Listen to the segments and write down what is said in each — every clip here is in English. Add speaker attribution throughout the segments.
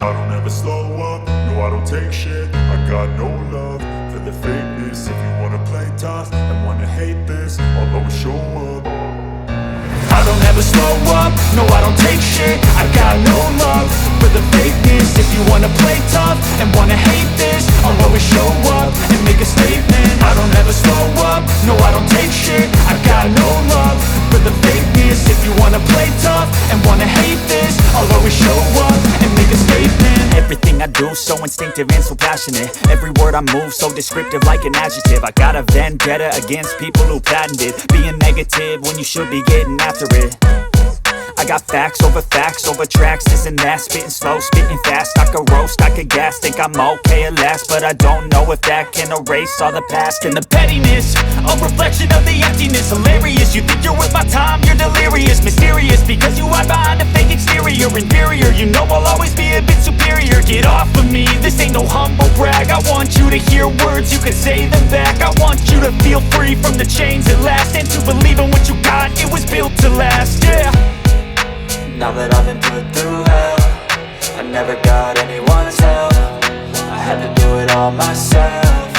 Speaker 1: I don't ever slow up, no I don't take shit. I got no love for the fakeness. If you wanna play tough and wanna hate this, I'll always show up. I don't ever slow up, no I don't take shit. I got no love for the fakeness. If you wanna play tough and wanna hate this, I'll always show up and make a statement. I don't ever slow up, no I don't take shit. I got no love for the fakeness. If you wanna play tough and wanna hate this, I'll always show up and make a statement.
Speaker 2: Everything I do so instinctive and so passionate. Every word I move so descriptive like an adjective. I got a vendetta against people who patented being negative when you should be getting after it. I got facts over tracks, this and that. Spitting slow, spitting fast. I could roast, I could gas. Think I'm okay at last, but I don't know if that can erase all the past. And the pettiness, a reflection of the emptiness. Hilarious, you think you're worth my time, you're delirious. Mysterious, because you hide behind a fake exterior. Inferior, you know I'll always be a bit superior. Get off of me, this ain't no humble brag. I want you to hear words, you can say them back. I want you to feel free from the chains at last, and to believe in what you got, it was built to last, yeah.
Speaker 3: Now that I've been put through hell, I never got anyone's help. I had to do it all myself.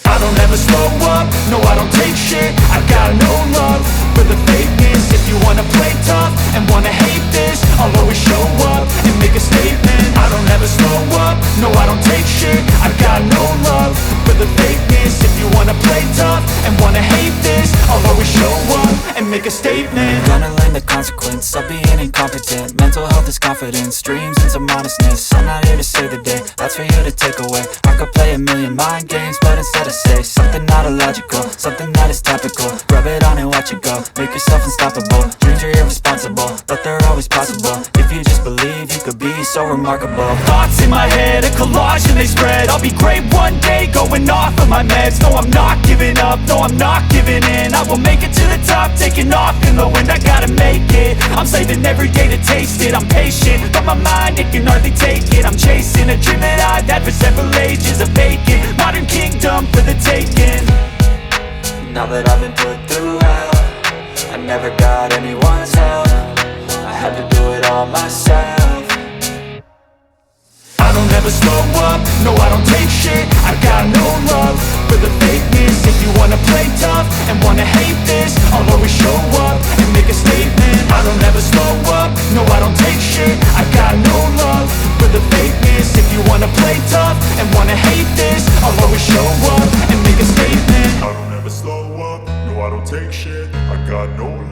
Speaker 1: I don't ever slow up, no I don't take shit. I got no love for the fakeness. If you wanna play tough and wanna hate this, I'll always show up and make a statement. I don't ever slow up, no I don't take shit. I got no love for the fakeness. If you wanna play tough and wanna hate this, I'll always show up and make a statement.
Speaker 3: Gonna learn the consequence of being incompetent. Mental health is confidence, dreams and some honestness. I'm not here to save the day, that's for you to take away. I could play a million mind games, but instead I say something not illogical, something that is topical. Rub it on and watch it go, make yourself unstoppable. Dreams are irresponsible, but they're always possible. If you just believe, you could be so remarkable.
Speaker 2: Thoughts in my head, a collage and they spread. I'll be great one day, going off of my meds. No, I'm not giving up, no, I'm not giving in. I will make it to the top, taking off in the wind. I gotta make it, I'm saving every day to taste it. I'm patient, but my mind, it can hardly take it. I'm chasing a dream that I've had for several ages. A vacant, modern kingdom for the taking.
Speaker 3: Now that I've been put through hell, I never got anyone's help. I had to do it all myself.
Speaker 1: I don't ever slow up, no I don't take shit. I got no love for the fakeness. If you wanna play tough and wanna hate this, I'll always show up and make a statement. I don't ever slow up, no I don't take shit. I got no love for the fakeness. If you wanna play tough and wanna hate this, I'll always show up and make a statement. I don't ever slow up, no I don't take shit. I got no love